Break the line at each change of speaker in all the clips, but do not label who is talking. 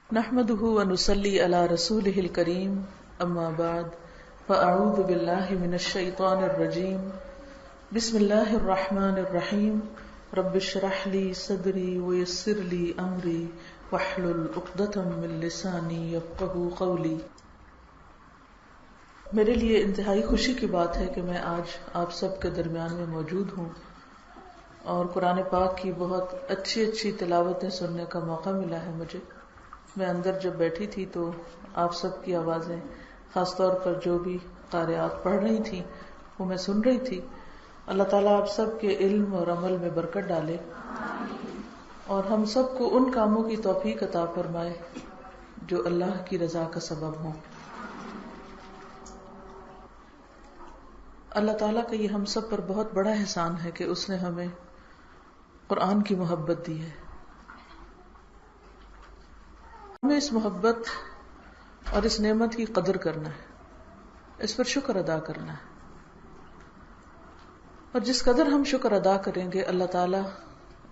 نحمده ونصلي على رسوله الكريم اما بعد فاعوذ بالله من الشيطان الرجيم بسم الله الرحمن الرحيم رب اشرح لي صدري ويسر لي امري واحلل عقدة من لساني يفقهوا قولي۔ میرے لیے انتہائی خوشی کی بات ہے کہ میں آج آپ سب کے درمیان میں موجود ہوں اور قرآن پاک کی بہت اچھی تلاوتیں سننے کا موقع ملا ہے مجھے۔ میں اندر جب بیٹھی تھی تو آپ سب کی آوازیں، خاص طور پر جو بھی قاریات پڑھ رہی تھیں وہ میں سن رہی تھی۔ اللہ تعالیٰ آپ سب کے علم اور عمل میں برکت ڈالے اور ہم سب کو ان کاموں کی توفیق عطا فرمائے جو اللہ کی رضا کا سبب ہوں۔ اللہ تعالیٰ کا یہ ہم سب پر بہت بڑا احسان ہے کہ اس نے ہمیں قرآن کی محبت دی ہے۔ ہمیں اس محبت اور اس نعمت کی قدر کرنا ہے، اس پر شکر ادا کرنا ہے، اور جس قدر ہم شکر ادا کریں گے اللہ تعالیٰ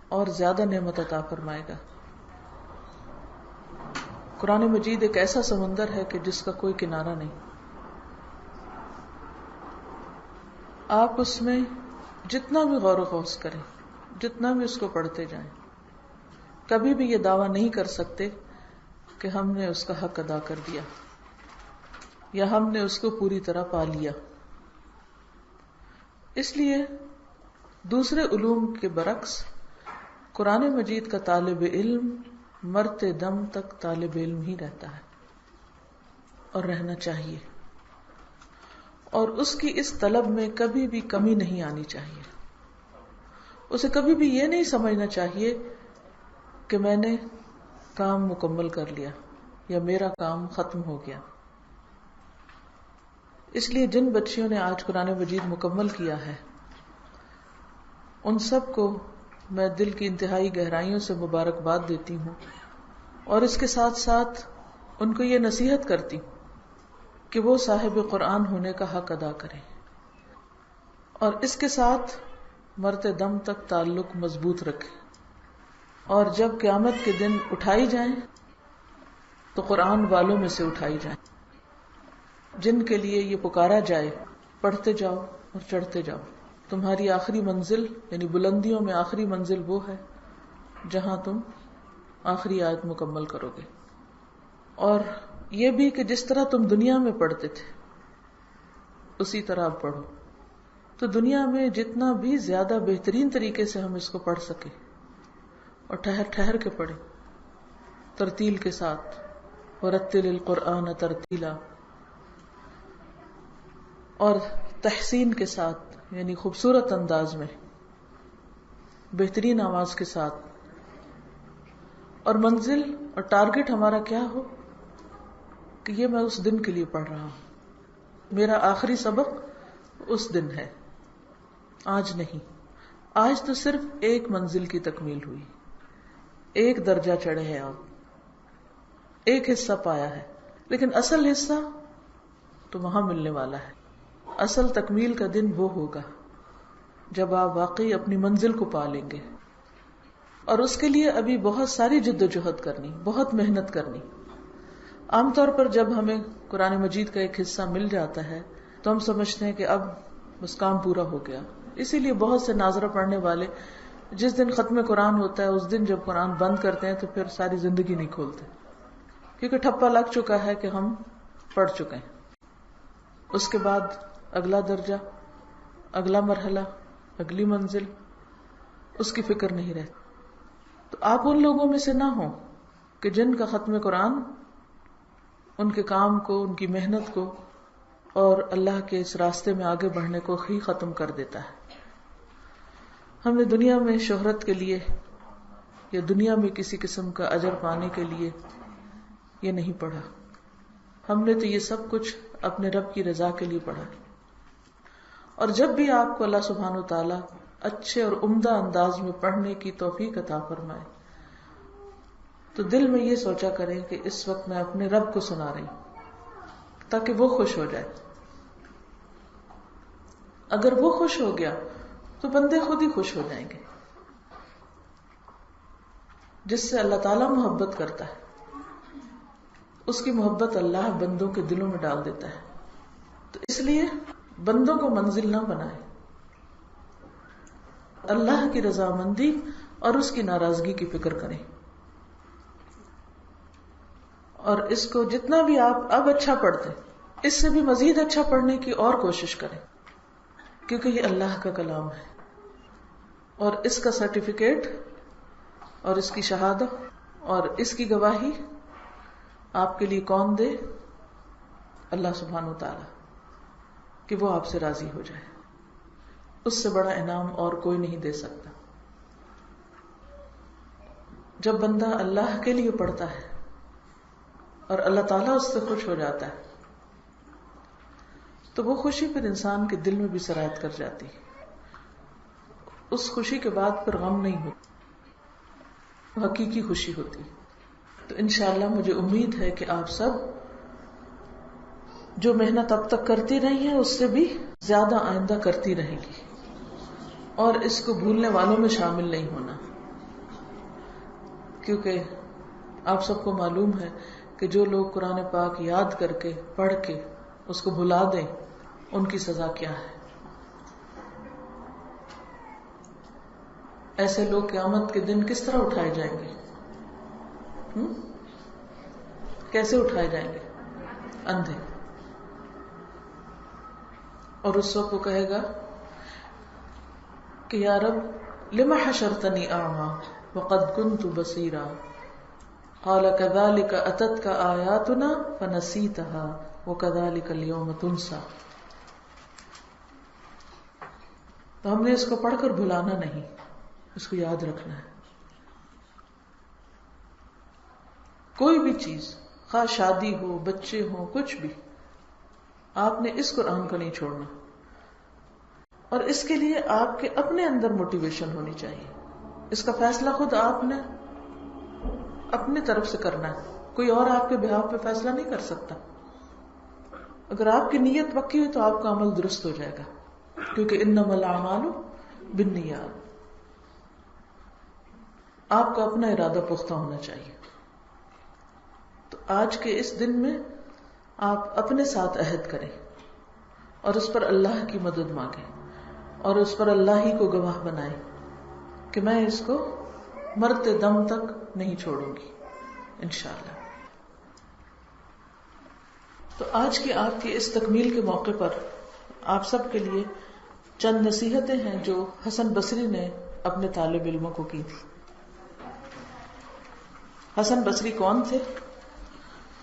اور زیادہ نعمت عطا فرمائے گا۔ قرآن مجید ایک ایسا سمندر ہے کہ جس کا کوئی کنارہ نہیں۔ آپ اس میں جتنا بھی غور و خوض کریں، جتنا بھی اس کو پڑھتے جائیں، کبھی بھی یہ دعویٰ نہیں کر سکتے کہ ہم نے اس کا حق ادا کر دیا یا ہم نے اس کو پوری طرح پا لیا۔ اس لیے دوسرے علوم کے برعکس قرآن مجید کا طالب علم مرتے دم تک طالب علم ہی رہتا ہے اور رہنا چاہیے، اور اس کی اس طلب میں کبھی بھی کمی نہیں آنی چاہیے۔ اسے کبھی بھی یہ نہیں سمجھنا چاہیے کہ میں نے کام مکمل کر لیا یا میرا کام ختم ہو گیا۔ اس لیے جن بچیوں نے آج قرآن مجید مکمل کیا ہے ان سب کو میں دل کی انتہائی گہرائیوں سے مبارکباد دیتی ہوں، اور اس کے ساتھ ساتھ ان کو یہ نصیحت کرتی ہوں کہ وہ صاحب قرآن ہونے کا حق ادا کریں اور اس کے ساتھ مرتے دم تک تعلق مضبوط رکھیں، اور جب قیامت کے دن اٹھائی جائیں تو قرآن والوں میں سے اٹھائی جائیں جن کے لیے یہ پکارا جائے پڑھتے جاؤ اور چڑھتے جاؤ۔ تمہاری آخری منزل یعنی بلندیوں میں آخری منزل وہ ہے جہاں تم آخری آیت مکمل کرو گے، اور یہ بھی کہ جس طرح تم دنیا میں پڑھتے تھے اسی طرح اب پڑھو۔ تو دنیا میں جتنا بھی زیادہ بہترین طریقے سے ہم اس کو پڑھ سکیں اور ٹھہر ٹھہر کے پڑھیں، ترتیل کے ساتھ، ورتل القرآن ترتیلا، اور تحسین کے ساتھ یعنی خوبصورت انداز میں، بہترین آواز کے ساتھ، اور منزل اور ٹارگٹ ہمارا کیا ہو کہ یہ میں اس دن کے لیے پڑھ رہا ہوں، میرا آخری سبق اس دن ہے، آج نہیں۔ آج تو صرف ایک منزل کی تکمیل ہوئی، ایک درجہ چڑھے ہیں آپ، ایک حصہ پایا ہے، لیکن اصل حصہ تو وہاں ملنے والا ہے۔ اصل تکمیل کا دن وہ ہوگا جب آپ واقعی اپنی منزل کو پا لیں گے، اور اس کے لیے ابھی بہت ساری جد و جہد کرنی، بہت محنت کرنی۔ عام طور پر جب ہمیں قرآن مجید کا ایک حصہ مل جاتا ہے تو ہم سمجھتے ہیں کہ اب بس کام پورا ہو گیا۔ اسی لیے بہت سے ناظرہ پڑھنے والے جس دن ختم قرآن ہوتا ہے اس دن جب قرآن بند کرتے ہیں تو پھر ساری زندگی نہیں کھولتے، کیونکہ ٹھپا لگ چکا ہے کہ ہم پڑھ چکے ہیں۔ اس کے بعد اگلا درجہ، اگلا مرحلہ، اگلی منزل، اس کی فکر نہیں رہتی۔ تو آپ ان لوگوں میں سے نہ ہوں کہ جن کا ختم قرآن ان کے کام کو، ان کی محنت کو اور اللہ کے اس راستے میں آگے بڑھنے کو ہی ختم کر دیتا ہے۔ ہم نے دنیا میں شہرت کے لیے یا دنیا میں کسی قسم کا اجر پانے کے لیے یہ نہیں پڑھا، ہم نے تو یہ سب کچھ اپنے رب کی رضا کے لیے پڑھا۔ اور جب بھی آپ کو اللہ سبحانہ وتعالی اچھے اور عمدہ انداز میں پڑھنے کی توفیق عطا فرمائے تو دل میں یہ سوچا کریں کہ اس وقت میں اپنے رب کو سنا رہی ہوں تاکہ وہ خوش ہو جائے۔ اگر وہ خوش ہو گیا تو بندے خود ہی خوش ہو جائیں گے۔ جس سے اللہ تعالیٰ محبت کرتا ہے اس کی محبت اللہ بندوں کے دلوں میں ڈال دیتا ہے. تو اس لیے بندوں کو منزل نہ بنائے، اللہ کی رضامندی اور اس کی ناراضگی کی فکر کریں. اور اس کو جتنا بھی آپ اب اچھا پڑھتے اس سے بھی مزید اچھا پڑھنے کی اور کوشش کریں، کیونکہ یہ اللہ کا کلام ہے اور اس کا سرٹیفکیٹ اور اس کی شہادت اور اس کی گواہی آپ کے لیے کون دے؟ اللہ سبحانہ و تعالی، کہ وہ آپ سے راضی ہو جائے. اس سے بڑا انعام اور کوئی نہیں دے سکتا. جب بندہ اللہ کے لیے پڑھتا ہے اور اللہ تعالیٰ اس سے خوش ہو جاتا ہے تو وہ خوشی پھر انسان کے دل میں بھی سرایت کر جاتی ہے. اس خوشی کے بعد پھر غم نہیں ہوتا، حقیقی خوشی ہوتی. تو انشاءاللہ مجھے امید ہے کہ آپ سب جو محنت اب تک کرتی رہی ہیں اس سے بھی زیادہ آئندہ کرتی رہیں گی، اور اس کو بھولنے والوں میں شامل نہیں ہونا. کیونکہ آپ سب کو معلوم ہے کہ جو لوگ قرآن پاک یاد کر کے پڑھ کے اس کو بھلا دیں ان کی سزا کیا ہے. ایسے لوگ قیامت کے دن کس طرح اٹھائے جائیں گے؟ کیسے اٹھائے جائیں گے؟ اندھے. اور اس وقت وہ کہے گا کہ یا رب لما حشرتنی اعمی وقد كنت بصیرا قال كذلك اتتك آیاتنا فنسیتها وكذلك اليوم تنسى. تو ہم نے اس کو پڑھ کر بھلانا نہیں، اس کو یاد رکھنا ہے. کوئی بھی چیز، خواہ شادی ہو، بچے ہوں، کچھ بھی، آپ نے اس قرآن کو نہیں چھوڑنا. اور اس کے لیے آپ کے اپنے اندر موٹیویشن ہونی چاہیے. اس کا فیصلہ خود آپ نے اپنی طرف سے کرنا ہے، کوئی اور آپ کے بہاف پہ فیصلہ نہیں کر سکتا. اگر آپ کی نیت پکی ہوئی تو آپ کا عمل درست ہو جائے گا، کیونکہ انما الاعمال بالنیات. آپ کا اپنا ارادہ پختہ ہونا چاہیے. تو آج کے اس دن میں آپ اپنے ساتھ عہد کریں اور اس پر اللہ کی مدد مانگیں اور اس پر اللہ ہی کو گواہ بنائیں کہ میں اس کو مرتے دم تک نہیں چھوڑوں گی انشاءاللہ. تو آج کی آپ کی اس تکمیل کے موقع پر آپ سب کے لیے چند نصیحتیں ہیں جو حسن بصری نے اپنے طالب علموں کو کی تھی. حسن بصری کون تھے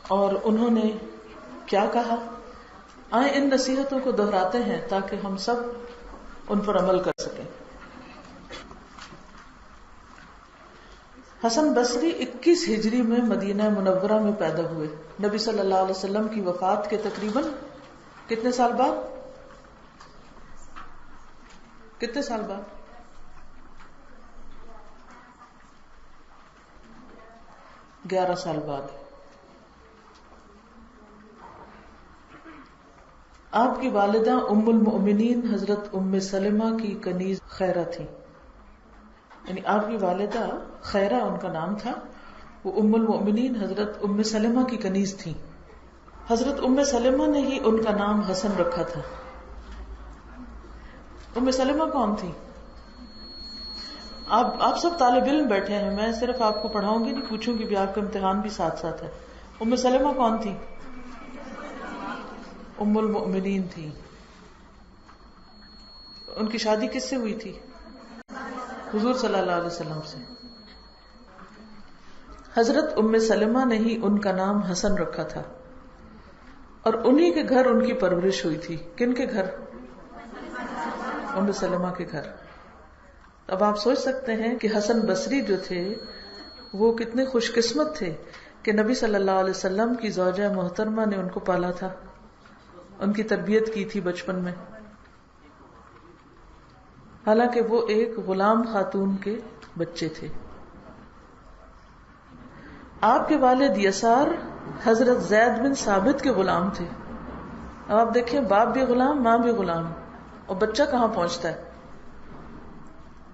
اور انہوں نے کیا کہا؟ آئیں ان نصیحتوں کو دہراتے ہیں تاکہ ہم سب ان پر عمل کر سکیں. حسن بصری 21 ہجری میں مدینہ منورہ میں پیدا ہوئے. نبی صلی اللہ علیہ وسلم کی وفات کے تقریباً کتنے سال بعد؟ 11 سال بعد. آپ کی والدہ ام المؤمنین حضرت ام سلمہ کی کنیز خیرہ تھی. یعنی آپ کی والدہ خیرہ ان کا نام تھا، وہ ام المؤمنین حضرت ام سلمہ کی کنیز تھی. حضرت ام سلمہ نے ہی ان کا نام حسن رکھا تھا. ام سلمہ کون تھی؟ آپ سب طالب علم بیٹھے ہیں، میں صرف آپ کو پڑھاؤں گی نہیں، پوچھوں گی بھی، آپ کا امتحان بھی ساتھ ساتھ ہے. ام سلمہ کون تھی؟ ام المؤمنین تھی. ان کی شادی کس سے ہوئی تھی؟ حضور صلی اللہ علیہ وسلم سے. حضرت ام سلمہ نے ہی ان کا نام حسن رکھا تھا اور انہی کے گھر ان کی پرورش ہوئی تھی. کن کے گھر؟ ام سلمہ کے گھر. اب آپ سوچ سکتے ہیں کہ حسن بصری جو تھے وہ کتنے خوش قسمت تھے کہ نبی صلی اللہ علیہ وسلم کی زوجہ محترمہ نے ان کو پالا تھا، ان کی تربیت کی تھی بچپن میں. حالانکہ وہ ایک غلام خاتون کے بچے تھے. آپ کے والد یسار حضرت زید بن ثابت کے غلام تھے. اب آپ دیکھیں، باپ بھی غلام، ماں بھی غلام، اور بچہ کہاں پہنچتا ہے؟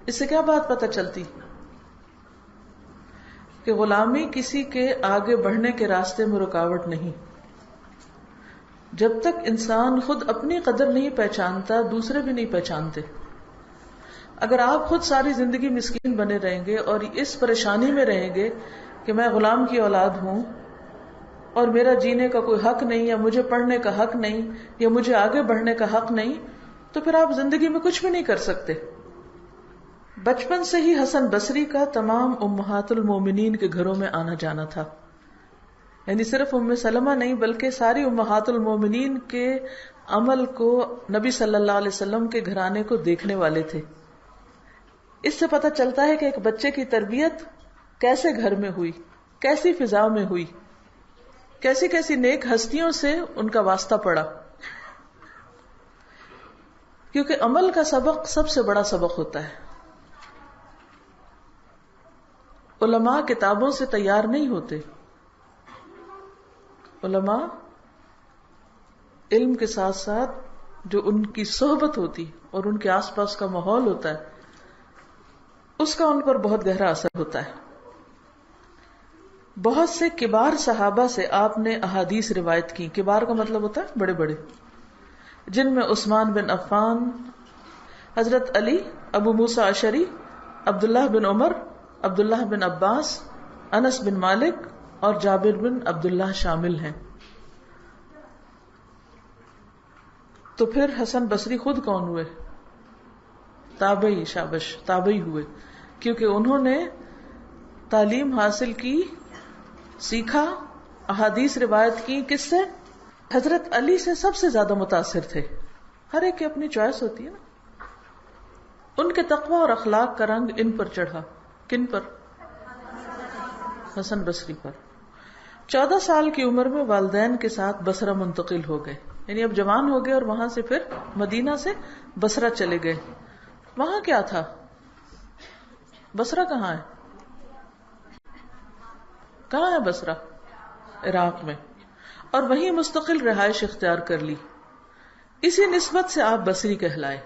اس سے کیا بات پتہ چلتی کہ غلامی کسی کے آگے بڑھنے کے راستے میں رکاوٹ نہیں. جب تک انسان خود اپنی قدر نہیں پہچانتا دوسرے بھی نہیں پہچانتے. اگر آپ خود ساری زندگی مسکین بنے رہیں گے اور اس پریشانی میں رہیں گے کہ میں غلام کی اولاد ہوں اور میرا جینے کا کوئی حق نہیں، یا مجھے پڑھنے کا حق نہیں، یا مجھے آگے بڑھنے کا حق نہیں، تو پھر آپ زندگی میں کچھ بھی نہیں کر سکتے. بچپن سے ہی حسن بصری کا تمام امہات المومنین کے گھروں میں آنا جانا تھا. یعنی صرف ام سلمہ نہیں بلکہ ساری امہات المومنین کے عمل کو نبی صلی اللہ علیہ وسلم کے گھرانے کو دیکھنے والے تھے. اس سے پتہ چلتا ہے کہ ایک بچے کی تربیت کیسے گھر میں ہوئی، کیسی فضا میں ہوئی، کیسی کیسی نیک ہستیوں سے ان کا واسطہ پڑا. کیونکہ عمل کا سبق سب سے بڑا سبق ہوتا ہے. علماء کتابوں سے تیار نہیں ہوتے. علماء علم کے ساتھ ساتھ جو ان کی صحبت ہوتی اور ان کے آس پاس کا ماحول ہوتا ہے اس کا ان پر بہت گہرا اثر ہوتا ہے. بہت سے کبار صحابہ سے آپ نے احادیث روایت کی. کبار کا مطلب ہوتا ہے بڑے بڑے، جن میں عثمان بن عفان، حضرت علی، ابو موسیٰ اشعری، عبداللہ بن عمر، عبداللہ بن عباس، انس بن مالک اور جابر بن عبداللہ شامل ہیں. تو پھر حسن بصری خود کون ہوئے؟ تابعی. شابش، تابعی ہوئے. کیونکہ انہوں نے تعلیم حاصل کی، سیکھا، احادیث روایت کی. کس سے؟ حضرت علی سے سب سے زیادہ متاثر تھے. ہر ایک کی اپنی چوائس ہوتی ہے نا. ان کے تقوی اور اخلاق کا رنگ ان پر چڑھا. کن پر؟ حسن بصری پر. 14 سال کی عمر میں والدین کے ساتھ بصرہ منتقل ہو گئے. یعنی اب جوان ہو گئے اور وہاں سے پھر مدینہ سے بصرہ چلے گئے. وہاں کیا تھا؟ بصرہ کہاں ہے؟ کہاں ہے بصرہ؟ عراق میں. اور وہیں مستقل رہائش اختیار کر لی. اسی نسبت سے آپ بصری کہلائے.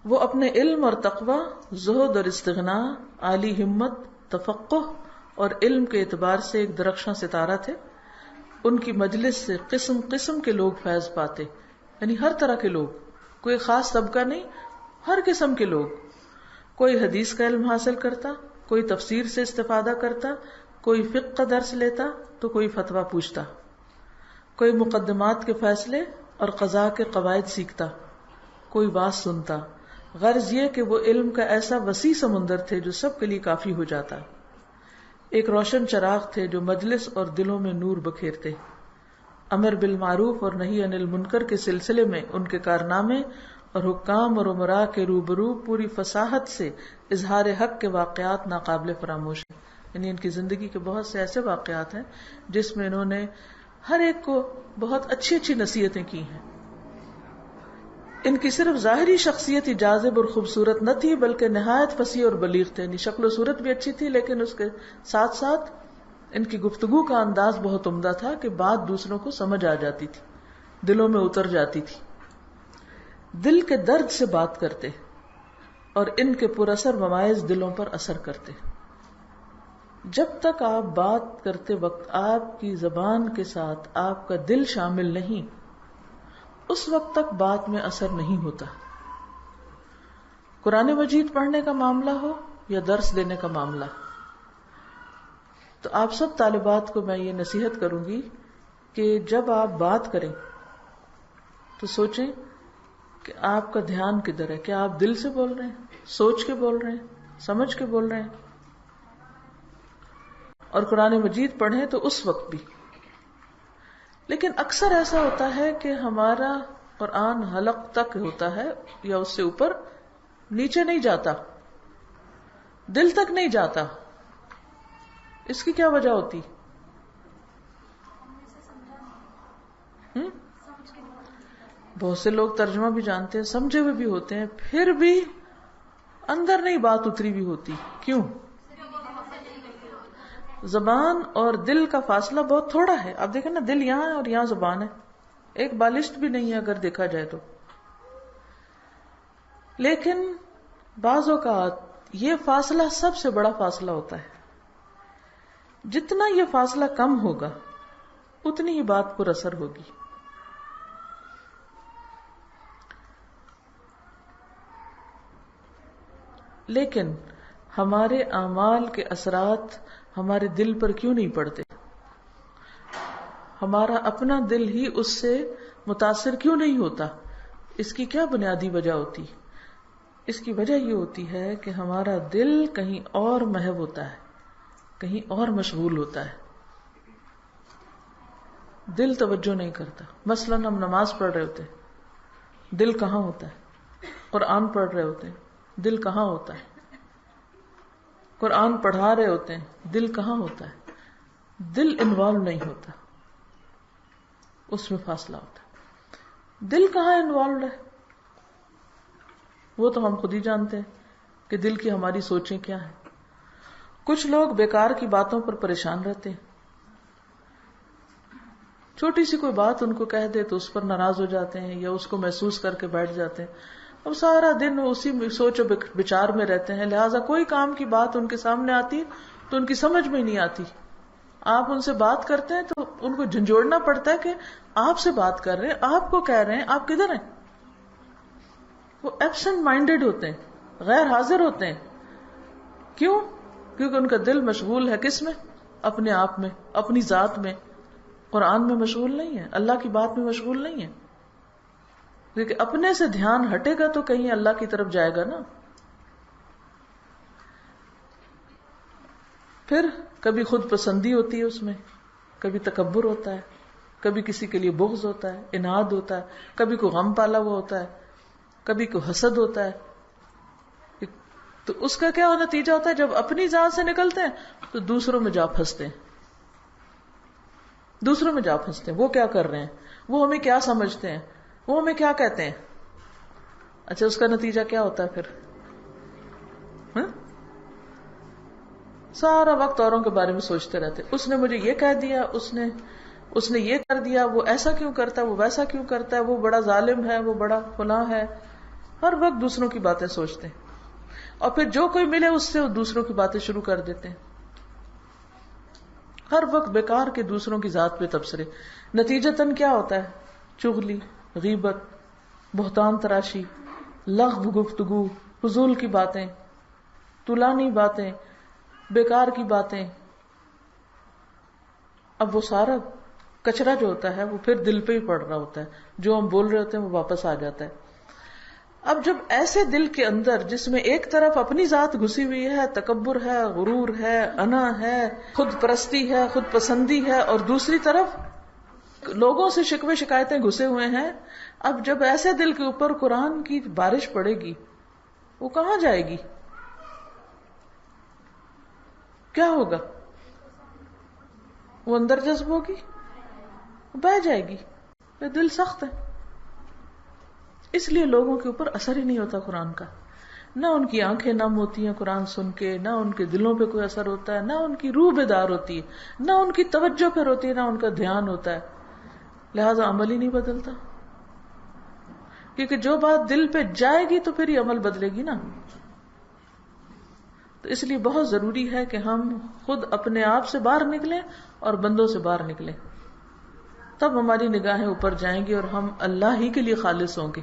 وہ اپنے علم اور تقوی، زہد اور استغناء، عالی ہمت، تفقہ اور علم کے اعتبار سے ایک درخشاں ستارہ تھے. ان کی مجلس سے قسم قسم کے لوگ فیض پاتے. یعنی ہر طرح کے لوگ، کوئی خاص طبقہ نہیں، ہر قسم کے لوگ. کوئی حدیث کا علم حاصل کرتا، کوئی تفسیر سے استفادہ کرتا، کوئی فقہ کا درس لیتا تو کوئی فتویٰ پوچھتا، کوئی مقدمات کے فیصلے اور قضاء کے قواعد سیکھتا، کوئی بات سنتا. غرض یہ کہ وہ علم کا ایسا وسیع سمندر تھے جو سب کے لیے کافی ہو جاتا. ایک روشن چراغ تھے جو مجلس اور دلوں میں نور بکھیرتے. امر بالمعروف اور نہی عن المنکر کے سلسلے میں ان کے کارنامے اور حکام اور امراء کے روبرو پوری فصاحت سے اظہار حق کے واقعات ناقابل فراموش ہیں. یعنی ان کی زندگی کے بہت سے ایسے واقعات ہیں جس میں انہوں نے ہر ایک کو بہت اچھی اچھی نصیحتیں کی ہیں. ان کی صرف ظاہری شخصیت ہی جاذب اور خوبصورت نہ تھی بلکہ نہایت فصیح اور بلیغ تھے. یعنی شکل و صورت بھی اچھی تھی لیکن اس کے ساتھ ساتھ ان کی گفتگو کا انداز بہت عمدہ تھا کہ بات دوسروں کو سمجھ آ جاتی تھی، دلوں میں اتر جاتی تھی. دل کے درد سے بات کرتے اور ان کے پر اثر مواعظ دلوں پر اثر کرتے. جب تک آپ بات کرتے وقت آپ کی زبان کے ساتھ آپ کا دل شامل نہیں، اس وقت تک بات میں اثر نہیں ہوتا. قرآن مجید پڑھنے کا معاملہ ہو یا درس دینے کا معاملہ، تو آپ سب طالبات کو میں یہ نصیحت کروں گی کہ جب آپ بات کریں تو سوچیں کہ آپ کا دھیان کدھر ہے. کیا آپ دل سے بول رہے ہیں، سوچ کے بول رہے ہیں، سمجھ کے بول رہے ہیں؟ اور قرآن مجید پڑھیں تو اس وقت بھی. لیکن اکثر ایسا ہوتا ہے کہ ہمارا قرآن حلق تک ہوتا ہے یا اس سے اوپر، نیچے نہیں جاتا، دل تک نہیں جاتا. اس کی کیا وجہ ہوتی؟ بہت سے لوگ ترجمہ بھی جانتے ہیں، سمجھے ہوئے بھی ہوتے ہیں، پھر بھی اندر نہیں بات اتری بھی ہوتی. کیوں؟ زبان اور دل کا فاصلہ بہت تھوڑا ہے. آپ دیکھیں نا، دل یہاں ہے اور یہاں زبان ہے، ایک بالشت بھی نہیں ہے اگر دیکھا جائے تو. لیکن بعض اوقات یہ فاصلہ سب سے بڑا فاصلہ ہوتا ہے. جتنا یہ فاصلہ کم ہوگا اتنی ہی بات پر اثر ہوگی. لیکن ہمارے اعمال کے اثرات ہمارے دل پر کیوں نہیں پڑتے؟ ہمارا اپنا دل ہی اس سے متاثر کیوں نہیں ہوتا؟ اس کی کیا بنیادی وجہ ہوتی؟ اس کی وجہ یہ ہوتی ہے کہ ہمارا دل کہیں اور محو ہوتا ہے، کہیں اور مشغول ہوتا ہے. دل توجہ نہیں کرتا. مثلا ہم نماز پڑھ رہے ہوتے ہیں، دل کہاں ہوتا ہے؟ قرآن پڑھ رہے ہوتے ہیں، دل کہاں ہوتا ہے؟ قرآن پڑھا رہے ہوتے ہیں، دل کہاں ہوتا ہے؟ دل انوالو نہیں ہوتا، اس میں فاصلہ ہوتا ہے. دل کہاں انوالوڈ ہے وہ تو ہم خود ہی جانتے ہیں کہ دل کی ہماری سوچیں کیا ہیں. کچھ لوگ بیکار کی باتوں پر پریشان رہتے ہیں. چھوٹی سی کوئی بات ان کو کہہ دے تو اس پر ناراض ہو جاتے ہیں یا اس کو محسوس کر کے بیٹھ جاتے ہیں. اب سارا دن اسی سوچ و بچار میں رہتے ہیں، لہٰذا کوئی کام کی بات ان کے سامنے آتی تو ان کی سمجھ میں نہیں آتی. آپ ان سے بات کرتے ہیں تو ان کو جھنجھوڑنا پڑتا ہے کہ آپ سے بات کر رہے ہیں، آپ کو کہہ رہے ہیں، آپ کدھر ہیں؟ وہ ایبسنٹ مائنڈیڈ ہوتے ہیں، غیر حاضر ہوتے ہیں. کیوں؟ کیونکہ ان کا دل مشغول ہے کس میں؟ اپنے آپ میں، اپنی ذات میں. قرآن میں مشغول نہیں ہے، اللہ کی بات میں مشغول نہیں ہے. کیونکہ اپنے سے دھیان ہٹے گا تو کہیں اللہ کی طرف جائے گا نا. پھر کبھی خود پسندی ہوتی ہے اس میں، کبھی تکبر ہوتا ہے، کبھی کسی کے لیے بغض ہوتا ہے، اناد ہوتا ہے، کبھی کوئی غم پالا ہوا ہوتا ہے، کبھی کوئی حسد ہوتا ہے. تو اس کا کیا نتیجہ ہوتا ہے؟ جب اپنی ذات سے نکلتے ہیں تو دوسروں میں جا پھنستے ہیں. دوسروں میں جا پھنستے ہیں. وہ کیا کر رہے ہیں، وہ ہمیں کیا سمجھتے ہیں، وہ ہمیں کیا کہتے ہیں. اچھا اس کا نتیجہ کیا ہوتا ہے پھر؟ سارا وقت اوروں کے بارے میں سوچتے رہتے، اس نے مجھے یہ کہہ دیا، اس نے یہ کر دیا، وہ ایسا کیوں کرتا ہے، وہ ویسا کیوں کرتا ہے، وہ بڑا ظالم ہے، وہ بڑا فلاں ہے. ہر وقت دوسروں کی باتیں سوچتے ہیں، اور پھر جو کوئی ملے اس سے وہ دوسروں کی باتیں شروع کر دیتے ہیں. ہر وقت بیکار کے دوسروں کی ذات پہ تبصرے. نتیجتاً کیا ہوتا ہے؟ چغلی، غیبت، بہتان تراشی، لغو گفتگو، فضول کی باتیں، طولانی باتیں، بیکار کی باتیں. اب وہ سارا کچرا جو ہوتا ہے وہ پھر دل پہ ہی پڑ رہا ہوتا ہے، جو ہم بول رہے ہوتے ہیں وہ واپس آ جاتا ہے. اب جب ایسے دل کے اندر جس میں ایک طرف اپنی ذات گھسی ہوئی ہے، تکبر ہے، غرور ہے، انا ہے، خود پرستی ہے، خود پسندی ہے، اور دوسری طرف لوگوں سے شکوے شکایتیں گھسے ہوئے ہیں، اب جب ایسے دل کے اوپر قرآن کی بارش پڑے گی وہ کہاں جائے گی؟ کیا ہوگا؟ وہ اندر جذب ہوگی، بہ جائے گی. دل سخت ہے، اس لیے لوگوں کے اوپر اثر ہی نہیں ہوتا قرآن کا. نہ ان کی آنکھیں نم ہوتی ہیں قرآن سن کے، نہ ان کے دلوں پہ کوئی اثر ہوتا ہے، نہ ان کی روح بیدار ہوتی ہے، نہ ان کی توجہ پھر ہوتی ہے، نہ ان کا دھیان ہوتا ہے. لہذا عمل ہی نہیں بدلتا، کیونکہ جو بات دل پہ جائے گی تو پھر یہ عمل بدلے گی نا. تو اس لیے بہت ضروری ہے کہ ہم خود اپنے آپ سے باہر نکلیں اور بندوں سے باہر نکلیں، تب ہماری نگاہیں اوپر جائیں گی اور ہم اللہ ہی کے لیے خالص ہوں گے.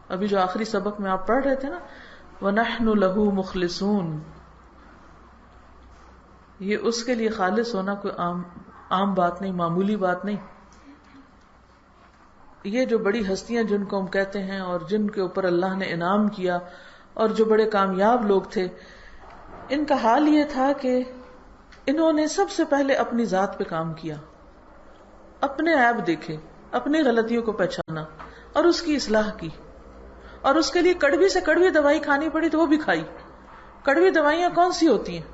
ابھی جو آخری سبق میں آپ پڑھ رہے تھے نا، وَنَحْنُ لَهُ مُخْلِصُونَ، یہ اس کے لیے خالص ہونا کوئی عام بات نہیں، معمولی بات نہیں. یہ جو بڑی ہستیاں جن کو ہم کہتے ہیں اور جن کے اوپر اللہ نے انعام کیا اور جو بڑے کامیاب لوگ تھے، ان کا حال یہ تھا کہ انہوں نے سب سے پہلے اپنی ذات پہ کام کیا، اپنے عیب دیکھے، اپنی غلطیوں کو پہچانا اور اس کی اصلاح کی. اور اس کے لیے کڑوی سے کڑوی دوائی کھانی پڑی تو وہ بھی کھائی. کڑوی دوائیاں کون سی ہوتی ہیں؟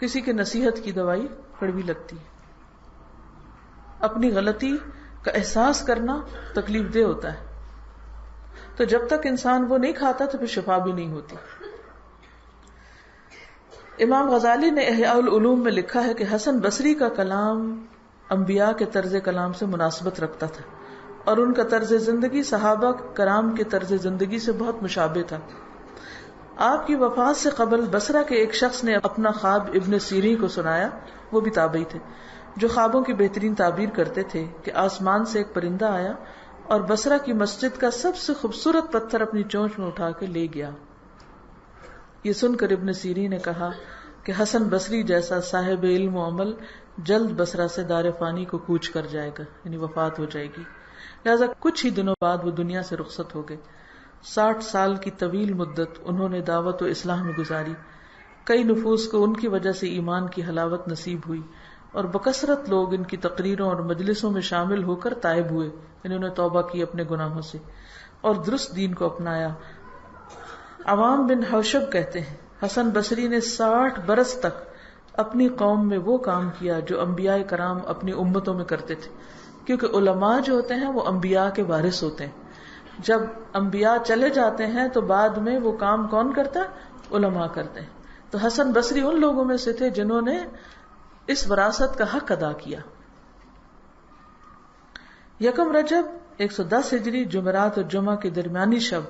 کسی کے نصیحت کی دوائی کڑوی لگتی ہے. اپنی غلطی کا احساس کرنا تکلیف دہ ہوتا ہے، تو جب تک انسان وہ نہیں کھاتا تو پھر شفا بھی نہیں ہوتی. امام غزالی نے احیاء العلوم میں لکھا ہے کہ حسن بصری کا کلام انبیاء کے طرز کلام سے مناسبت رکھتا تھا اور ان کا طرز زندگی صحابہ کرام کے طرز زندگی سے بہت مشابہ تھا. آپ کی وفات سے قبل بصرہ کے ایک شخص نے اپنا خواب ابن سیرین کو سنایا، وہ بھی تابعی تھے، جو خوابوں کی بہترین تعبیر کرتے تھے، کہ آسمان سے ایک پرندہ آیا اور بصرہ کی مسجد کا سب سے خوبصورت پتھر اپنی چونچ میں اٹھا کے لے گیا۔ یہ سن کر ابن سیرین نے کہا کہ حسن بصری جیسا صاحب علم و عمل جلد بصرہ سے دار فانی کو کوچ کر جائے گا، یعنی وفات ہو جائے گی، لہذا کچھ ہی دنوں بعد وہ دنیا سے رخصت ہو گئے۔ 60 سال کی طویل مدت انہوں نے دعوت و اصلاح میں گزاری، کئی نفوس کو ان کی وجہ سے ایمان کی حلاوت نصیب ہوئی، اور بکثرت لوگ ان کی تقریروں اور مجلسوں میں شامل ہو کر تائب ہوئے، انہوں نے توبہ کی اپنے گناہوں سے اور درست دین کو اپنایا۔ عوام بن حوشب کہتے ہیں حسن بصری نے 60 برس تک اپنی قوم میں وہ کام کیا جو انبیاء کرام اپنی امتوں میں کرتے تھے، کیونکہ علماء جو ہوتے ہیں وہ انبیاء کے وارث ہوتے ہیں۔ جب انبیاء چلے جاتے ہیں تو بعد میں وہ کام کون کرتا ہے؟ علماء کرتے ہیں۔ تو حسن بصری ان لوگوں میں سے تھے جنہوں نے اس وراثت کا حق ادا کیا۔ 1 رجب 110 ہجری جمعرات اور جمعہ کے درمیانی شب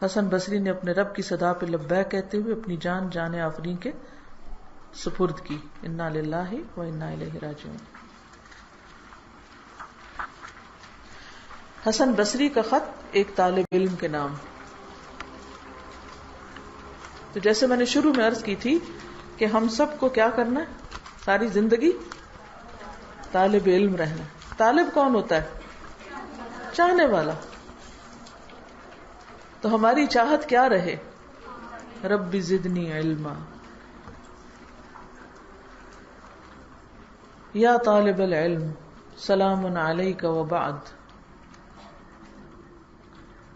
حسن بصری نے اپنے رب کی صدا پہ لبیک کہتے ہوئے اپنی جان آفرین کے سپرد کی۔ انا للہ و انا الیہ راجعون۔ حسن بصری کا خط ایک طالب علم کے نام۔ تو جیسے میں نے شروع میں عرض کی تھی کہ ہم سب کو کیا کرنا ہے؟ ساری زندگی طالب علم رہنا۔ طالب کون ہوتا ہے؟ چاہنے والا۔ تو ہماری چاہت کیا رہے؟ رب زدنی علما۔ یا طالب العلم سلام علیک و بعد۔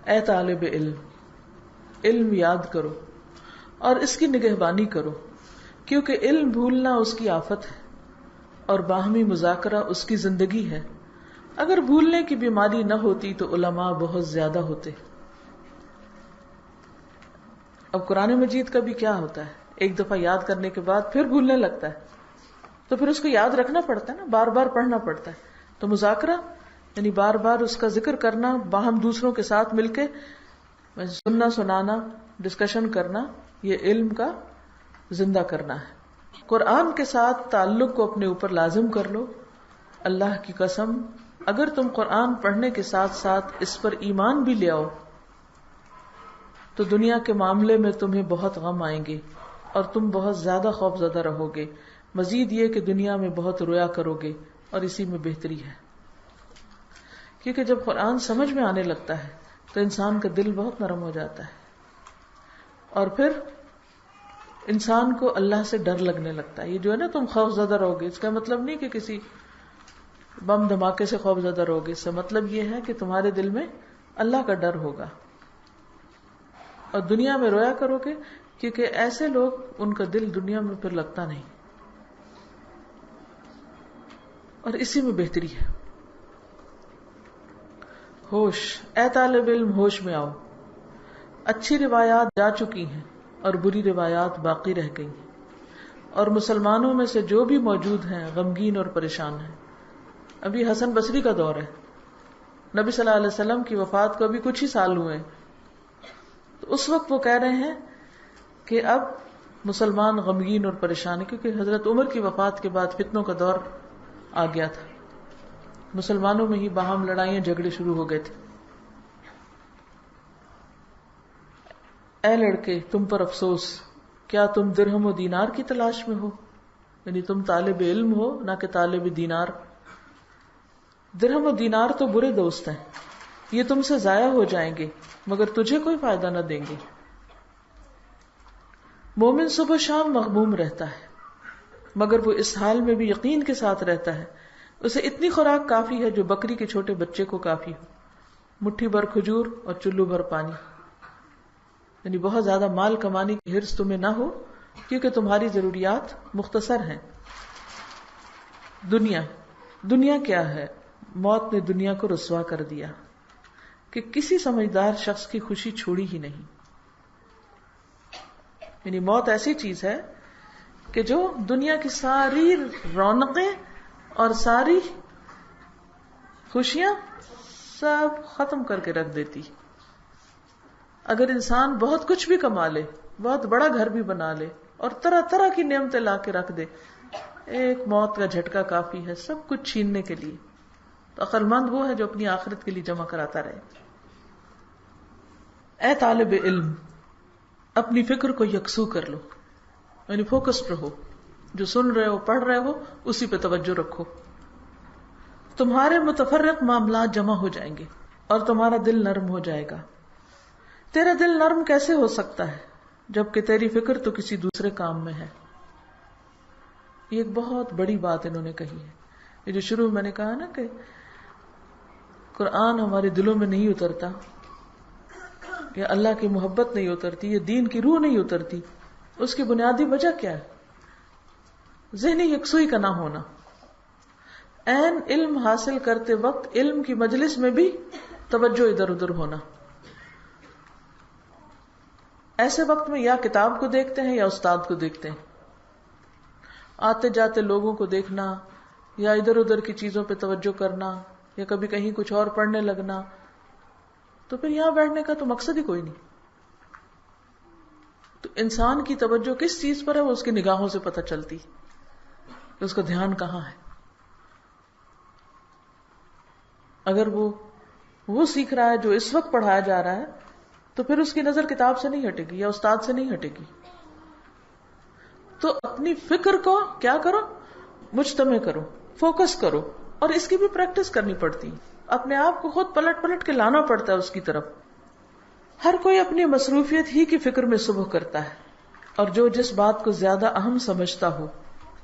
اے طالب علم، علم یاد کرو اور اس کی نگہبانی کرو، کیونکہ علم بھولنا اس کی آفت ہے اور باہمی مذاکرہ اس کی زندگی ہے۔ اگر بھولنے کی بیماری نہ ہوتی تو علماء بہت زیادہ ہوتے۔ اب قرآن مجید کا بھی کیا ہوتا ہے، ایک دفعہ یاد کرنے کے بعد پھر بھولنے لگتا ہے، تو پھر اس کو یاد رکھنا پڑتا ہے نا، بار بار پڑھنا پڑتا ہے۔ تو مذاکرہ یعنی بار بار اس کا ذکر کرنا، باہم دوسروں کے ساتھ مل کے سننا سنانا، ڈسکشن کرنا، یہ علم کا زندہ کرنا ہے۔ قرآن کے ساتھ تعلق کو اپنے اوپر لازم کر لو۔ اللہ کی قسم، اگر تم قرآن پڑھنے کے ساتھ ساتھ اس پر ایمان بھی لے آؤ تو دنیا کے معاملے میں تمہیں بہت غم آئیں گے اور تم بہت زیادہ خوف زدہ رہو گے۔ مزید یہ کہ دنیا میں بہت رویا کرو گے، اور اسی میں بہتری ہے، کیونکہ جب قرآن سمجھ میں آنے لگتا ہے تو انسان کا دل بہت نرم ہو جاتا ہے، اور پھر انسان کو اللہ سے ڈر لگنے لگتا ہے۔ یہ جو ہے نا تم خوف زدہ رہو گے، اس کا مطلب نہیں کہ کسی بم دھماکے سے خوف زدہ رہو گے، اس کا مطلب یہ ہے کہ تمہارے دل میں اللہ کا ڈر ہوگا، اور دنیا میں رویا کرو گے، کیونکہ ایسے لوگ ان کا دل دنیا میں پھر لگتا نہیں، اور اسی میں بہتری ہے۔ ہوش، اے طالب علم ہوش میں آؤ۔ اچھی روایات جا چکی ہیں اور بری روایات باقی رہ گئی ہیں، اور مسلمانوں میں سے جو بھی موجود ہیں غمگین اور پریشان ہیں۔ ابھی حسن بصری کا دور ہے، نبی صلی اللہ علیہ وسلم کی وفات کو ابھی کچھ ہی سال ہوئے ہیں، تو اس وقت وہ کہہ رہے ہیں کہ اب مسلمان غمگین اور پریشان ہیں، کیونکہ حضرت عمر کی وفات کے بعد فتنوں کا دور آ گیا تھا، مسلمانوں میں ہی باہم لڑائیاں جھگڑے شروع ہو گئے تھے۔ اے لڑکے، تم پر افسوس، کیا تم درہم و دینار کی تلاش میں ہو؟ یعنی تم طالب علم ہو نہ کہ طالب دینار۔ درہم و دینار تو برے دوست ہیں، یہ تم سے ضائع ہو جائیں گے مگر تجھے کوئی فائدہ نہ دیں گے۔ مومن صبح شام مغموم رہتا ہے، مگر وہ اس حال میں بھی یقین کے ساتھ رہتا ہے، اسے اتنی خوراک کافی ہے جو بکری کے چھوٹے بچے کو کافی ہو، مٹھی بھر کھجور اور چلو بھر پانی۔ یعنی بہت زیادہ مال کمانے کی حرص تمہیں نہ ہو، کیونکہ تمہاری ضروریات مختصر ہیں۔ دنیا کیا ہے؟ موت نے دنیا کو رسوا کر دیا کہ کسی سمجھدار شخص کی خوشی چھوڑی ہی نہیں۔ یعنی موت ایسی چیز ہے کہ جو دنیا کی ساری رونقیں اور ساری خوشیاں سب ختم کر کے رکھ دیتی۔ اگر انسان بہت کچھ بھی کما لے بہت بڑا گھر بھی بنا لے اور طرح طرح کی نعمتیں لا کے رکھ دے، ایک موت کا جھٹکا کافی ہے سب کچھ چھیننے کے لیے. تو عقل مند وہ ہے جو اپنی آخرت کے لیے جمع کراتا رہے. اے طالب علم، اپنی فکر کو یکسو کر لو، یعنی فوکسڈ رہو، جو سن رہے ہو پڑھ رہے ہو اسی پہ توجہ رکھو. تمہارے متفرق معاملات جمع ہو جائیں گے اور تمہارا دل نرم ہو جائے گا. تیرا دل نرم کیسے ہو سکتا ہے جبکہ تیری فکر تو کسی دوسرے کام میں ہے. یہ ایک بہت بڑی بات انہوں نے کہی ہے. یہ جو شروع میں نے کہا نا کہ قرآن ہمارے دلوں میں نہیں اترتا، یا اللہ کی محبت نہیں اترتی، یا دین کی روح نہیں اترتی، اس کی بنیادی وجہ کیا ہے؟ ذہنی یکسوئی کا نہ ہونا. عین علم حاصل کرتے وقت علم کی مجلس میں بھی توجہ ادھر ادھر ہونا. ایسے وقت میں یا کتاب کو دیکھتے ہیں یا استاد کو دیکھتے ہیں. آتے جاتے لوگوں کو دیکھنا یا ادھر ادھر کی چیزوں پہ توجہ کرنا یا کبھی کہیں کچھ اور پڑھنے لگنا، تو پھر یہاں بیٹھنے کا تو مقصد ہی کوئی نہیں. تو انسان کی توجہ کس چیز پر ہے وہ اس کی نگاہوں سے پتہ چلتی کہ اس کا دھیان کہاں ہے. اگر وہ سیکھ رہا ہے جو اس وقت پڑھایا جا رہا ہے تو پھر اس کی نظر کتاب سے نہیں ہٹے گی یا استاد سے نہیں ہٹے گی. تو اپنی فکر کو کیا کرو؟ مجتمع کرو، فوکس کرو، اور اس کی بھی پریکٹس کرنی پڑتی. اپنے آپ کو خود پلٹ پلٹ کے لانا پڑتا ہے اس کی طرف. ہر کوئی اپنی مصروفیت ہی کی فکر میں صبح کرتا ہے، اور جو جس بات کو زیادہ اہم سمجھتا ہو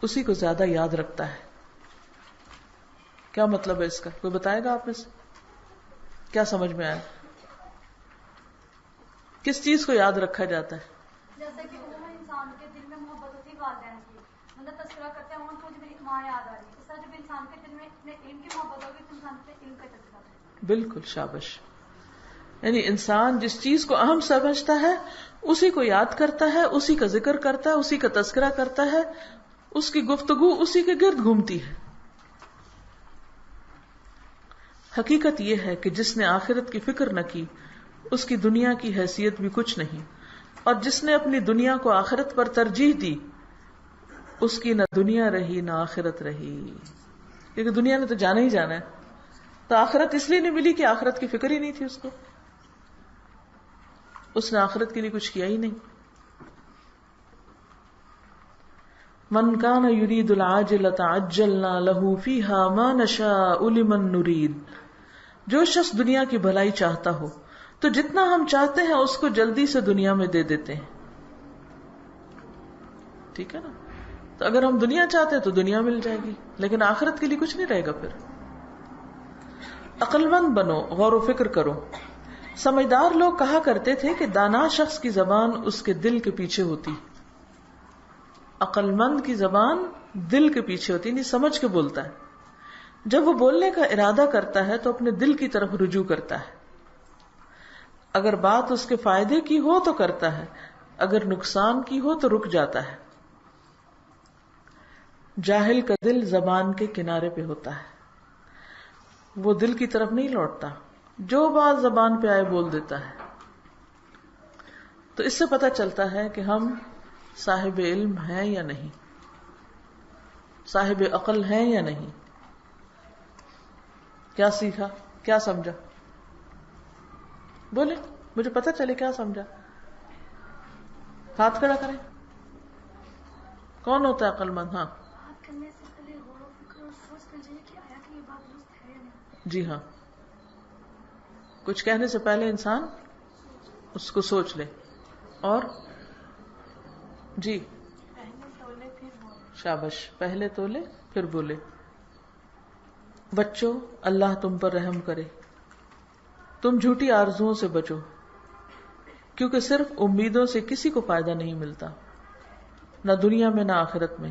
اسی کو زیادہ یاد رکھتا ہے. کیا مطلب ہے اس کا؟ کوئی بتائے گا آپ میں سے؟ کیا سمجھ میں آیا؟ کس چیز کو یاد رکھا جاتا ہے؟
جیسے کہ انسان کے دل میں محبت ہوتی ہے والدین کی، مطلب تذکرہ کرتے ہیں مجھے میری ماں یاد آ رہی ہے. اس طرح جب انسان کے دل میں علم کی محبت ہوگی تو انسان کے علم کا تذکرہ کرتا ہے.
بالکل، شاباش. یعنی انسان جس چیز کو اہم سمجھتا ہے اسی کو یاد کرتا ہے، اسی کا ذکر کرتا ہے، اسی کا تذکرہ کرتا ہے، اس کی گفتگو اسی کے گرد گھومتی ہے. حقیقت یہ ہے کہ جس نے آخرت کی فکر نہ کی اس کی دنیا کی حیثیت بھی کچھ نہیں، اور جس نے اپنی دنیا کو آخرت پر ترجیح دی اس کی نہ دنیا رہی نہ آخرت رہی. کیونکہ دنیا نے تو جانا ہی جانا ہے، تو آخرت اس لیے نہیں ملی کہ آخرت کی فکر ہی نہیں تھی اس کو. اس نے آخرت کے لیے کچھ کیا ہی نہیں. من کان یرید العاجلۃ عجلنا له فیہا ما نشاء لمن نرید. جو شخص دنیا کی بھلائی چاہتا ہو تو جتنا ہم چاہتے ہیں اس کو جلدی سے دنیا میں دے دیتے ہیں. ٹھیک ہے نا؟ تو اگر ہم دنیا چاہتے ہیں تو دنیا مل جائے گی، لیکن آخرت کے لیے کچھ نہیں رہے گا. پھر عقل مند بنو، غور و فکر کرو. سمجھدار لوگ کہا کرتے تھے کہ دانا شخص کی زبان اس کے دل کے پیچھے ہوتی. عقل مند کی زبان دل کے پیچھے ہوتی، نہیں سمجھ کے بولتا ہے. جب وہ بولنے کا ارادہ کرتا ہے تو اپنے دل کی طرف رجوع کرتا ہے. اگر بات اس کے فائدے کی ہو تو کرتا ہے، اگر نقصان کی ہو تو رک جاتا ہے. جاہل کا دل زبان کے کنارے پہ ہوتا ہے، وہ دل کی طرف نہیں لوٹتا، جو بات زبان پہ آئے بول دیتا ہے. تو اس سے پتہ چلتا ہے کہ ہم صاحب علم ہیں یا نہیں، صاحب عقل ہیں یا نہیں. کیا سیکھا، کیا سمجھا؟ بولے، مجھے پتہ چلے کیا سمجھا. ہاتھ کھڑا کریں. کون ہوتا ہے عقل مند؟ ہاں
کرنے سے پہلے غور و فکر اور سوچ کرنا چاہیے کہ آیا کہ یہ بات درست ہے یا نہیں.
جی ہاں، کچھ کہنے سے پہلے انسان اس کو سوچ لے. اور جی
پہلے تولے پھر بولے.
شاباش، پہلے تولے پھر بولے. بچوں، اللہ تم پر رحم کرے، تم جھوٹی آرزوؤں سے بچو، کیونکہ صرف امیدوں سے کسی کو فائدہ نہیں ملتا، نہ دنیا میں نہ آخرت میں.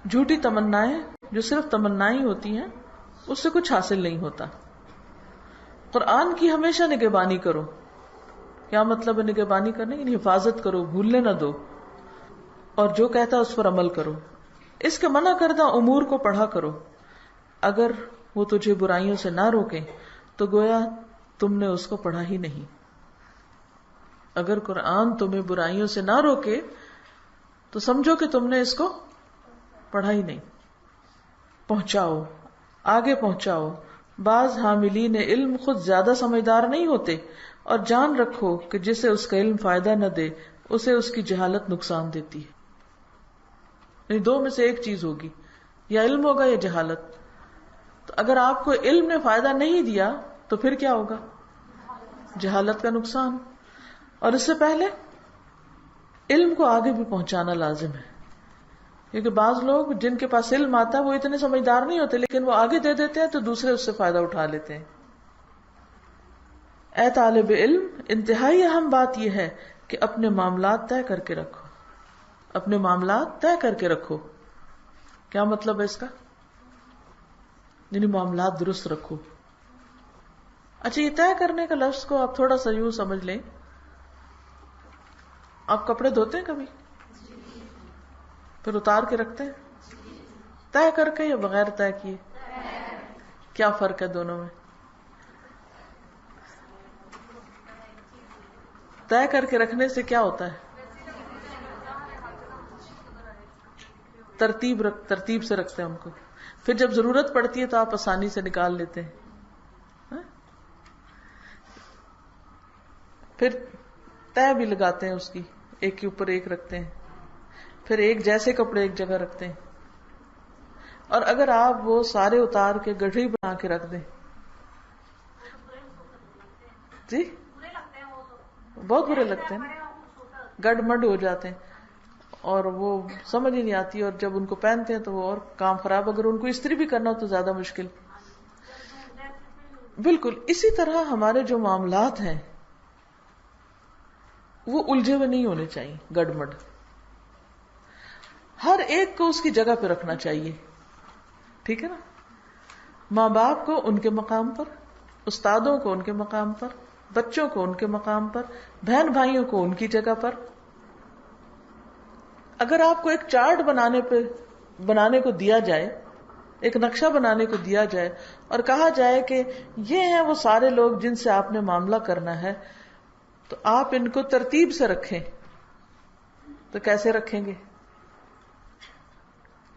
جھوٹی تمنائیں جو صرف تمنائیں ہوتی ہیں اس سے کچھ حاصل نہیں ہوتا. قرآن کی ہمیشہ نگہبانی کرو. کیا مطلب ہے نگہبانی کرنے؟ یعنی حفاظت کرو، بھولنے نہ دو، اور جو کہتا ہے اس پر عمل کرو. اس کے منع کردہ امور کو پڑھا کرو. اگر وہ تجھے برائیوں سے نہ روکیں تو گویا تم نے اس کو پڑھا ہی نہیں. اگر قرآن تمہیں برائیوں سے نہ روکے تو سمجھو کہ تم نے اس کو پڑھا ہی نہیں. پہنچاؤ، آگے پہنچاؤ. بعض حاملین علم خود زیادہ سمجھدار نہیں ہوتے، اور جان رکھو کہ جسے اس کا علم فائدہ نہ دے اسے اس کی جہالت نقصان دیتی ہے. یعنی دو میں سے ایک چیز ہوگی، یا علم ہوگا یا جہالت. تو اگر آپ کو علم نے فائدہ نہیں دیا تو پھر کیا ہوگا؟ جہالت کا نقصان. اور اس سے پہلے علم کو آگے بھی پہنچانا لازم ہے، کیونکہ بعض لوگ جن کے پاس علم آتا ہے وہ اتنے سمجھدار نہیں ہوتے، لیکن وہ آگے دے دیتے ہیں تو دوسرے اس سے فائدہ اٹھا لیتے ہیں. اے طالب علم، انتہائی اہم بات یہ ہے کہ اپنے معاملات طے کر کے رکھو. اپنے معاملات طے کر کے رکھو. کیا مطلب ہے اس کا؟ یعنی معاملات درست رکھو. اچھا، یہ طے کرنے کا لفظ کو آپ تھوڑا سا یوں سمجھ لیں. آپ کپڑے دھوتے ہیں کبھی؟ پھر اتار کے رکھتے ہیں طے کر کے یا بغیر طے کیے؟ کیا فرق ہے دونوں میں؟ طے کر کے رکھنے سے کیا ہوتا ہے؟ ترتیب سے رکھتے ہیں ان کو، پھر جب ضرورت پڑتی ہے تو آپ آسانی سے نکال لیتے ہیں. پھر طے بھی لگاتے ہیں اس کی، ایک کے اوپر ایک رکھتے ہیں، پھر ایک جیسے کپڑے ایک جگہ رکھتے ہیں. اور اگر آپ وہ سارے اتار کے گڑھی بنا کے رکھ دیں، جی بہت برے لگتے ہیں، گڑ مڈ ہو جاتے ہیں اور وہ سمجھ ہی نہیں آتی، اور جب ان کو پہنتے ہیں تو وہ اور کام خراب. اگر ان کو استری بھی کرنا ہو تو زیادہ مشکل. بالکل اسی طرح ہمارے جو معاملات ہیں وہ الجھے ہوئے نہیں ہونے چاہیے، گڑ مڈ. ہر ایک کو اس کی جگہ پہ رکھنا چاہیے، ٹھیک ہے نا. ماں باپ کو ان کے مقام پر، استادوں کو ان کے مقام پر، بچوں کو ان کے مقام پر، بہن بھائیوں کو ان کی جگہ پر. اگر آپ کو ایک چارٹ بنانے کو دیا جائے، ایک نقشہ بنانے کو دیا جائے اور کہا جائے کہ یہ ہیں وہ سارے لوگ جن سے آپ نے معاملہ کرنا ہے، تو آپ ان کو ترتیب سے رکھیں. تو کیسے رکھیں گے؟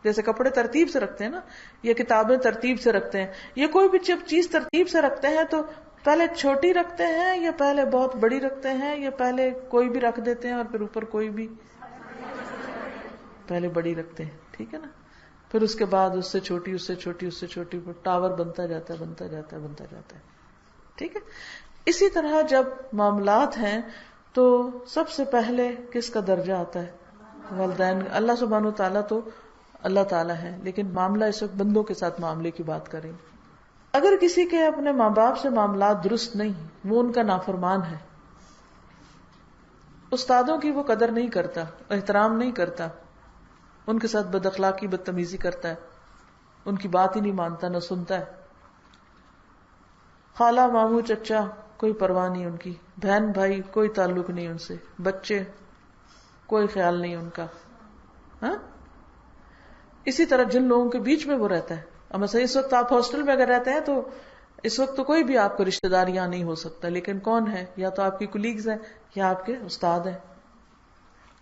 جیسے کپڑے ترتیب سے رکھتے ہیں نا، یہ کتابیں ترتیب سے رکھتے ہیں. یہ کوئی بھی چیز ترتیب سے رکھتے ہیں تو پہلے چھوٹی رکھتے ہیں یا پہلے بہت بڑی رکھتے ہیں یا پہلے کوئی بھی رکھ دیتے ہیں اور پھر اوپر کوئی بھی؟ پہلے بڑی رکھتے ہیں، ٹھیک ہے نا. پھر اس کے بعد اس سے چھوٹی، اس سے چھوٹی، اس سے چھوٹی، ٹاور بنتا جاتا ہے، بنتا جاتا ہے، بنتا جاتا ہے، ٹھیک ہے. اسی طرح جب معاملات ہیں تو سب سے پہلے کس کا درجہ آتا ہے؟ والدین. اللہ سبحانہ وتعالیٰ تو اللہ تعالیٰ ہے، لیکن معاملہ اس وقت بندوں کے ساتھ معاملے کی بات کریں. اگر کسی کے اپنے ماں باپ سے معاملات درست نہیں، وہ ان کا نافرمان ہے، استادوں کی وہ قدر نہیں کرتا، احترام نہیں کرتا، ان کے ساتھ بد اخلاقی بدتمیزی کرتا ہے، ان کی بات ہی نہیں مانتا، نہ سنتا ہے. خالہ ماموں چچا کوئی پرواہ نہیں ان کی، بہن بھائی کوئی تعلق نہیں ان سے، بچے کوئی خیال نہیں ان کا. ہاں، اسی طرح جن لوگوں کے بیچ میں وہ رہتا ہے. اب مثلا اس وقت آپ ہاسٹل میں اگر رہتے ہیں تو اس وقت تو کوئی بھی آپ کو رشتہ دار یہاں نہیں ہو سکتا، لیکن کون ہے؟ یا تو آپ کی کولیگز ہیں یا آپ کے استاد ہیں.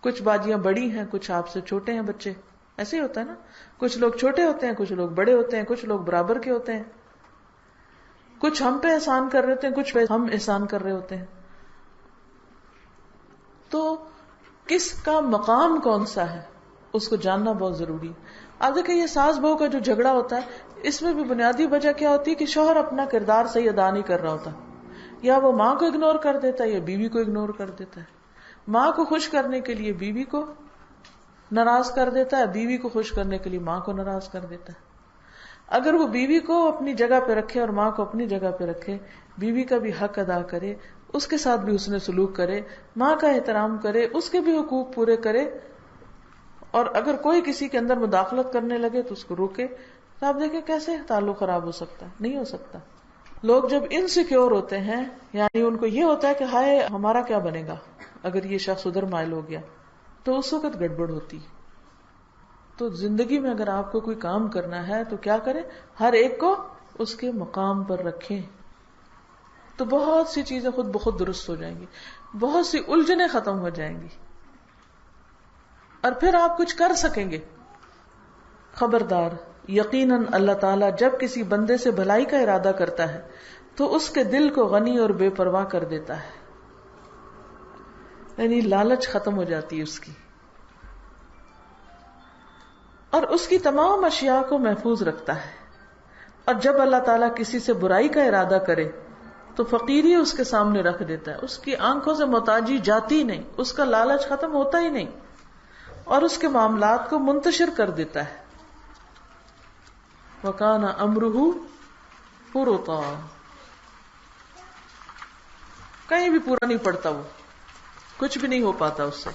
کچھ باجیاں بڑی ہیں، کچھ آپ سے چھوٹے ہیں بچے. ایسے ہی ہوتا ہے نا، کچھ لوگ چھوٹے ہوتے ہیں، کچھ لوگ بڑے ہوتے ہیں، کچھ لوگ برابر کے ہوتے ہیں، کچھ ہم پہ احسان کر رہے ہوتے ہیں، کچھ پہ ہم احسان کر رہے ہوتے ہیں. تو کس کا مقام کون سا ہے اس کو جاننا بہت ضروری ہے. آپ دیکھیں یہ ساس بہو کا جو جھگڑا ہوتا ہے، اس میں بھی بنیادی وجہ کیا ہوتی ہے کہ شوہر اپنا کردار صحیح ادا نہیں کر رہا ہوتا، یا وہ ماں کو اگنور کر دیتا ہے یا بیوی کو اگنور کر دیتا ہے. ماں کو خوش کرنے کے لیے بیوی کو ناراض کر دیتا ہے، بیوی کو خوش کرنے کے لیے ماں کو ناراض کر دیتا ہے. اگر وہ بیوی کو اپنی جگہ پہ رکھے اور ماں کو اپنی جگہ پہ رکھے، بیوی کا بھی حق ادا کرے، اس کے ساتھ بھی حسن سلوک کرے، ماں کا احترام کرے، اس کے بھی حقوق پورے کرے، اور اگر کوئی کسی کے اندر مداخلت کرنے لگے تو اس کو روکے، تو آپ دیکھیں کیسے تعلق خراب ہو سکتا ہے؟ نہیں ہو سکتا. لوگ جب انسیکیور ہوتے ہیں، یعنی ان کو یہ ہوتا ہے کہ ہائے ہمارا کیا بنے گا اگر یہ شخص ادھر مائل ہو گیا، تو اس وقت گڑبڑ ہوتی. تو زندگی میں اگر آپ کو کوئی کام کرنا ہے تو کیا کریں؟ ہر ایک کو اس کے مقام پر رکھیں. تو بہت سی چیزیں خود بخود درست ہو جائیں گی، بہت سی الجھنیں ختم ہو جائیں گی، اور پھر آپ کچھ کر سکیں گے. خبردار، یقیناً اللہ تعالیٰ جب کسی بندے سے بھلائی کا ارادہ کرتا ہے تو اس کے دل کو غنی اور بے پرواہ کر دیتا ہے، یعنی لالچ ختم ہو جاتی ہے اس کی، اور اس کی تمام اشیاء کو محفوظ رکھتا ہے. اور جب اللہ تعالیٰ کسی سے برائی کا ارادہ کرے تو فقیری اس کے سامنے رکھ دیتا ہے، اس کی آنکھوں سے محتاجی جاتی نہیں، اس کا لالچ ختم ہوتا ہی نہیں، اور اس کے معاملات کو منتشر کر دیتا ہے. وَكَانَ أَمْرُهُ فُرُطًا، کہیں بھی پورا نہیں پڑتا، وہ کچھ بھی نہیں ہو پاتا اس سے.